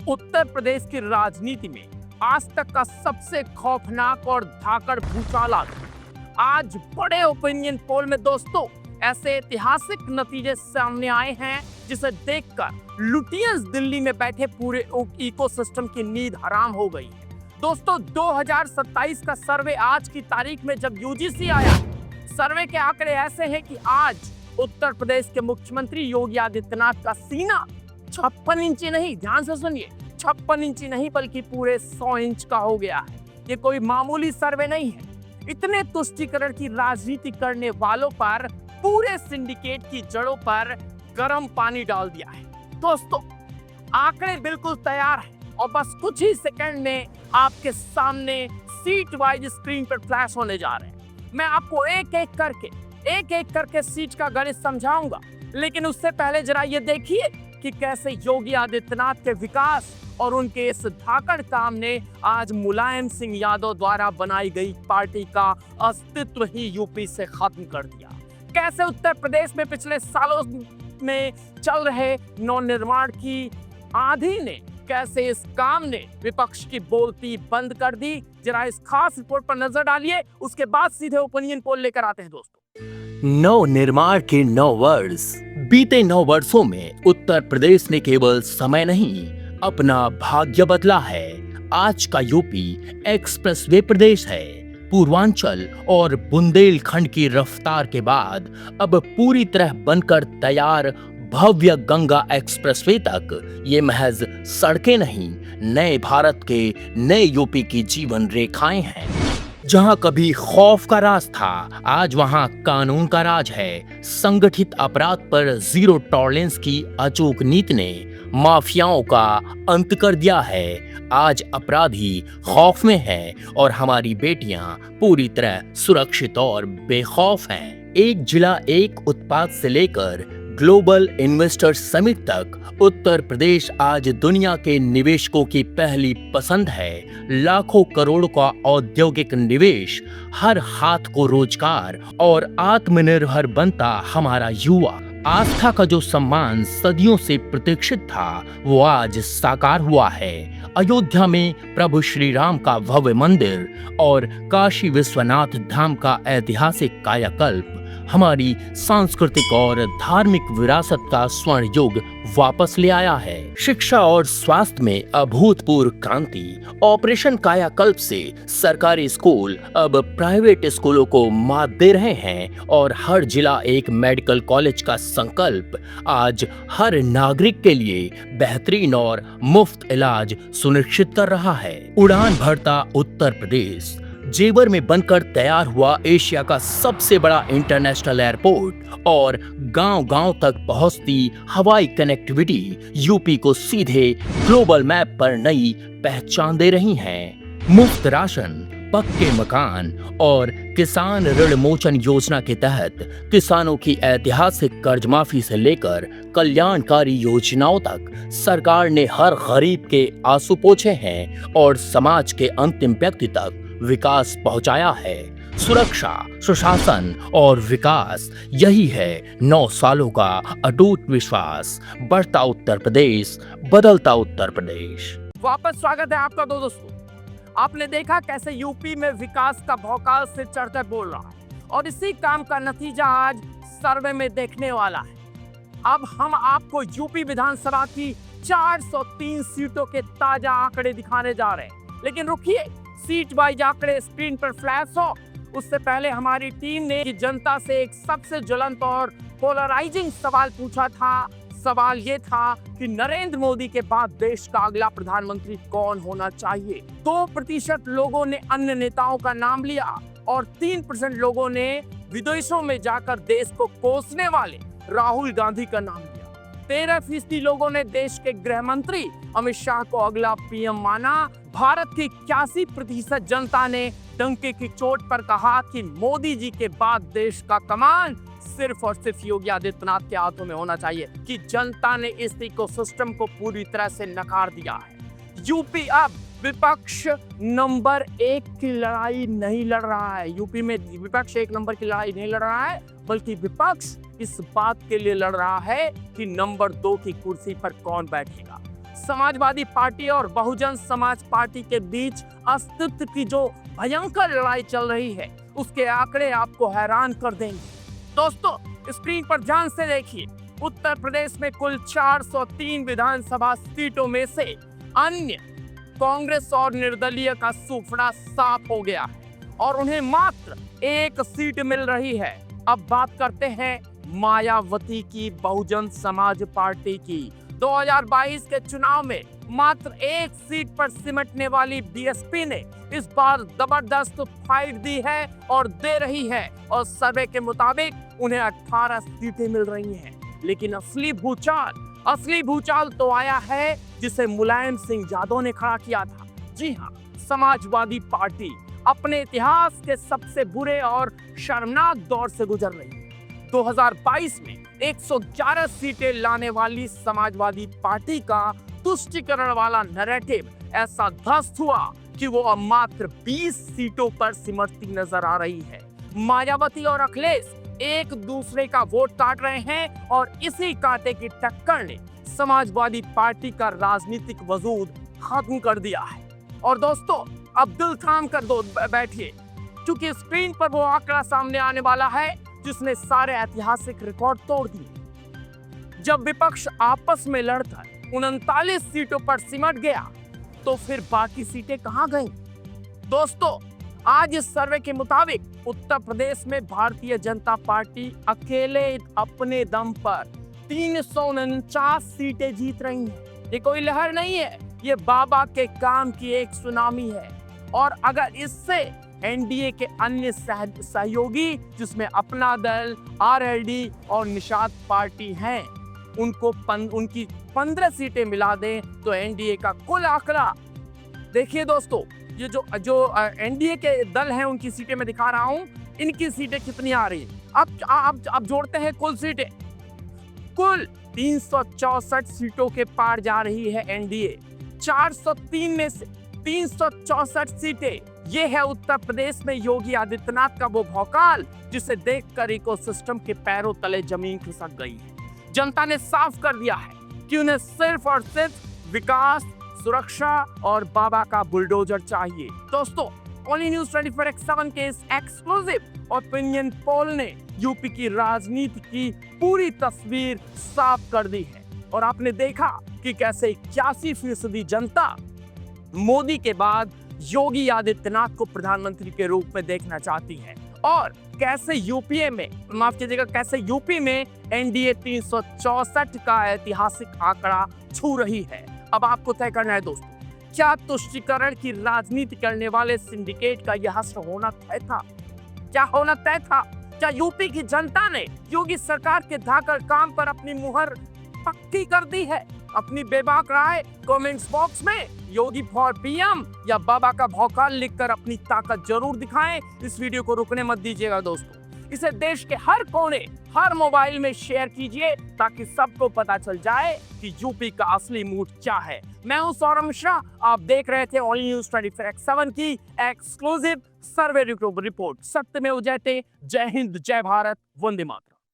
उत्तर प्रदेश की राजनीति में आज तक का सबसे खौफनाक और धाकड़ भूचाल आ गया। आज बड़े ओपिनियन पोल में दोस्तों ऐसे ऐतिहासिक नतीजे सामने आए हैं जिसे देखकर लुटियंस दिल्ली में बैठे पूरे इकोसिस्टम की नींद हराम हो गई है। दोस्तों 2027 का सर्वे आज की तारीख में जब यूजीसी आया, सर्वे के आंकड़े ऐसे हैं कि आज उत्तर प्रदेश के मुख्यमंत्री योगी आदित्यनाथ का सीना 56 इंची नहीं, ध्यान से सुनिए, 56 इंची नहीं बल्कि पूरे 100 इंच का हो गया है। ये कोई मामूली सर्वे नहीं है। इतने तुष्टीकरण की राजनीति करने वालों पर पूरे सिंडिकेट की जड़ों पर गर्म पानी डाल दिया है। दोस्तों आंकड़े बिल्कुल तैयार हैं और बस कुछ ही सेकंड में आपके सामने सीट वाइज स्क्रीन पर फ्लैश होने जा रहे हैं। मैं आपको एक एक करके सीट का गणित समझाऊंगा, लेकिन उससे पहले जरा ये देखिए कि कैसे योगी आदित्यनाथ के विकास और उनके इस धाकड़ काम ने आज मुलायम सिंह यादव द्वारा बनाई गई पार्टी का अस्तित्व ही यूपी से खत्म कर दिया। कैसे उत्तर प्रदेश में पिछले सालों में चल रहे नवनिर्माण की आंधी ने, कैसे इस काम ने विपक्ष की बोलती बंद कर दी। जरा इस खास रिपोर्ट पर नजर डालिए, उसके बाद सीधे ओपिनियन पोल लेकर आते हैं दोस्तों। नव निर्माण के 9 वर्ष। बीते 9 वर्षों में उत्तर प्रदेश ने केवल समय नहीं, अपना भाग्य बदला है। आज का यूपी एक्सप्रेसवे प्रदेश है। पूर्वांचल और बुंदेलखंड की रफ्तार के बाद अब पूरी तरह बनकर तैयार भव्य गंगा एक्सप्रेसवे तक ये महज सड़कें नहीं, नए भारत के नए यूपी की जीवन रेखाएं हैं। जहां कभी खौफ का राज था, आज वहां कानून का राज है। संगठित अपराध पर जीरो टॉलरेंस की अचूक नीति ने माफियाओं का अंत कर दिया है। आज अपराधी खौफ में हैं और हमारी बेटियां पूरी तरह सुरक्षित और बेखौफ हैं। एक जिला एक उत्पाद से लेकर ग्लोबल इन्वेस्टर समिट तक उत्तर प्रदेश आज दुनिया के निवेशकों की पहली पसंद है। लाखों करोड़ का औद्योगिक निवेश, हर हाथ को रोजगार और आत्मनिर्भर बनता हमारा युवा। आस्था का जो सम्मान सदियों से प्रतीक्षित था, वो आज साकार हुआ है। अयोध्या में प्रभु श्री राम का भव्य मंदिर और काशी विश्वनाथ धाम का ऐतिहासिक कायाकल्प हमारी सांस्कृतिक और धार्मिक विरासत का स्वर्ण युग वापस ले आया है। शिक्षा और स्वास्थ्य में अभूतपूर्व क्रांति। ऑपरेशन कायाकल्प से सरकारी स्कूल अब प्राइवेट स्कूलों को मात दे रहे हैं और हर जिला एक मेडिकल कॉलेज का संकल्प आज हर नागरिक के लिए बेहतरीन और मुफ्त इलाज सुनिश्चित कर रहा है। उड़ान भरता उत्तर प्रदेश। जेवर में बनकर तैयार हुआ एशिया का सबसे बड़ा इंटरनेशनल एयरपोर्ट और गांव-गांव तक पहुंचती हवाई कनेक्टिविटी यूपी को सीधे ग्लोबल मैप पर नई पहचान दे रही हैं। मुफ्त राशन, पक्के मकान और किसान ऋण मोचन योजना के तहत किसानों की ऐतिहासिक कर्ज माफी से लेकर कल्याणकारी योजनाओं तक सरकार ने हर गरीब के आंसू पोंछे हैं और समाज के अंतिम व्यक्ति तक विकास पहुंचाया है। सुरक्षा, सुशासन और विकास, यही है 9 सालों का अटूट विश्वास। बढ़ता उत्तर प्रदेश, बदलता उत्तर प्रदेश। वापस स्वागत है आपका दोस्तों। आपने देखा कैसे यूपी में विकास का भौकाल से चढ़कर बोल रहा है और इसी काम का नतीजा आज सर्वे में देखने वाला है। अब हम आपको यूपी विधानसभा की 403 सीटों के ताजा आंकड़े दिखाने जा रहे हैं, लेकिन रुकिए, सीट वाइज आंकड़े स्क्रीन पर फ्लैश हो उससे पहले हमारी टीम ने जनता से एक सबसे ज्वलंत और पोलराइजिंग सवाल पूछा था। सवाल ये था कि नरेंद्र मोदी के बाद देश का अगला प्रधानमंत्री कौन होना चाहिए। 2% लोगों ने अन्य नेताओं का नाम लिया और 3% लोगों ने विदेशों में जाकर देश को कोसने वाले राहुल गांधी का नाम लिया। 13% लोगों ने देश के गृह मंत्री अमित शाह को अगला पीएम माना। भारत की 81% जनता ने डंके की चोट पर कहा कि मोदी जी के बाद देश का कमान सिर्फ और सिर्फ योगी आदित्यनाथ के हाथों में होना चाहिए। कि जनता ने इस इकोसिस्टम को पूरी तरह से नकार दिया है। यूपी अब विपक्ष नंबर 1 की लड़ाई नहीं लड़ रहा है। यूपी में विपक्ष 1 नंबर की लड़ाई नहीं लड़ रहा है, बल्कि विपक्ष इस बात के लिए लड़ रहा है कि नंबर 2 की कुर्सी पर कौन बैठेगा। समाजवादी पार्टी और बहुजन समाज पार्टी के बीच अस्तित्व की जो भयंकर लड़ाई चल रही है, उसके आंकड़े आपको हैरान कर देंगे। दोस्तों, स्क्रीन पर ध्यान से देखिए। उत्तर प्रदेश में कुल 403 विधानसभा सीटों में से अन्य कांग्रेस और निर्दलीय का सूफड़ा साफ हो गया है और उन्हें मात्र एक सीट मिल रही है। अब बात करते हैं मायावती की बहुजन समाज पार्टी की। 2022 के चुनाव में मात्र एक सीट पर सिमटने वाली बीएसपी ने इस बार जबरदस्त फाइट दी है और दे रही है और सर्वे के मुताबिक उन्हें 18 सीटें मिल रही हैं। लेकिन असली भूचाल तो आया है जिसे मुलायम सिंह यादव ने खड़ा किया था। जी हाँ, समाजवादी पार्टी अपने इतिहास के सबसे बुरे और शर्मनाक दौर से गुजर रही है। 2022 में 111 सीटें लाने वाली समाजवादी पार्टी का तुष्टीकरण वाला नैरेटिव ऐसा ध्वस्त हुआ कि वो अब मात्र 20 सीटों पर सिमटती नजर आ रही है। मायावती और अखिलेश एक दूसरे का वोट काट रहे हैं और इसी कांटे की टक्कर ने समाजवादी पार्टी का राजनीतिक वजूद खत्म कर दिया है। और दोस्तों, अब दिल थाम कर दो बैठिए, क्योंकि स्क्रीन पर वो आंकड़ा सामने आने वाला है जिसने सारे ऐतिहासिक रिकॉर्ड तोड़ दिए। जब विपक्ष आपस में लड़कर 39 सीटों पर सिमट गया, तो फिर बाकी सीटें कहां गईं? दोस्तों, आज इस सर्वे के मुताबिक उत्तर प्रदेश में भारतीय जनता पार्टी अकेले अपने दम पर 349 सीटें जीत रही है। ये कोई लहर नहीं है, ये बाबा के काम की एक सुनामी है। और अगर इससे एनडीए के अन्य सहयोगी, जिसमें अपना दल, आरएलडी और निषाद पार्टी हैं, उनकी 15 सीटें मिला दें तो एनडीए का कुल आंकड़ा देखिए। दोस्तों, ये जो एनडीए के दल हैं उनकी सीटें मैं दिखा रहा हूं, इनकी सीटें कितनी आ रही है। अब जोड़ते हैं कुल सीटें। कुल 364 सीटों के पार जा रही है एनडीए। 403 में से 364 सीटें, ये है उत्तर प्रदेश में योगी आदित्यनाथ का वो भौकाल जिसे देखकर इकोसिस्टम के पैरों तले जमीन खिसक गई है। जनता ने साफ कर दिया है कि उन्हें सिर्फ और सिर्फ विकास, सुरक्षा और बाबा का बुलडोजर चाहिए। दोस्तों, ओनली न्यूज़ 24x7 के इस एक्सक्लूसिव ओपिनियन पोल ने यूपी की राजनीति की पूरी तस्वीर साफ कर दी है और आपने देखा कि कैसे 81% जनता मोदी के बाद योगी आदित्यनाथ को प्रधानमंत्री के रूप में देखना चाहती है और कैसे यूपी में एनडीए 364 का ऐतिहासिक आंकड़ा छू रही है। अब आपको तय करना है दोस्तों, क्या तुष्टीकरण की राजनीति करने वाले सिंडिकेट का यह हश्र होना तय था? क्या होना तय था? क्या यूपी की जनता ने योगी सरकार के धाकड़ काम पर अपनी मुहर पक्की कर दी है? अपनी बेबाक राय कमेंट्स बॉक्स में योगी फॉर पीएम या बाबा का भौकाल लिखकर अपनी ताकत जरूर दिखाएं। इस वीडियो को रुकने मत दीजिएगा दोस्तों, इसे देश के हर कोने, हर मोबाइल में शेयर कीजिए ताकि सबको पता चल जाए कि यूपी का असली मूड क्या है। मैं हूं सौरभ मिश्रा, आप देख रहे थे ओनली न्यूज़ 24x7 की एक्सक्लूसिव सर्वे रिपोर्ट। सत्य में जयते। जय हिंद, जय भारत, वंदे मातरम।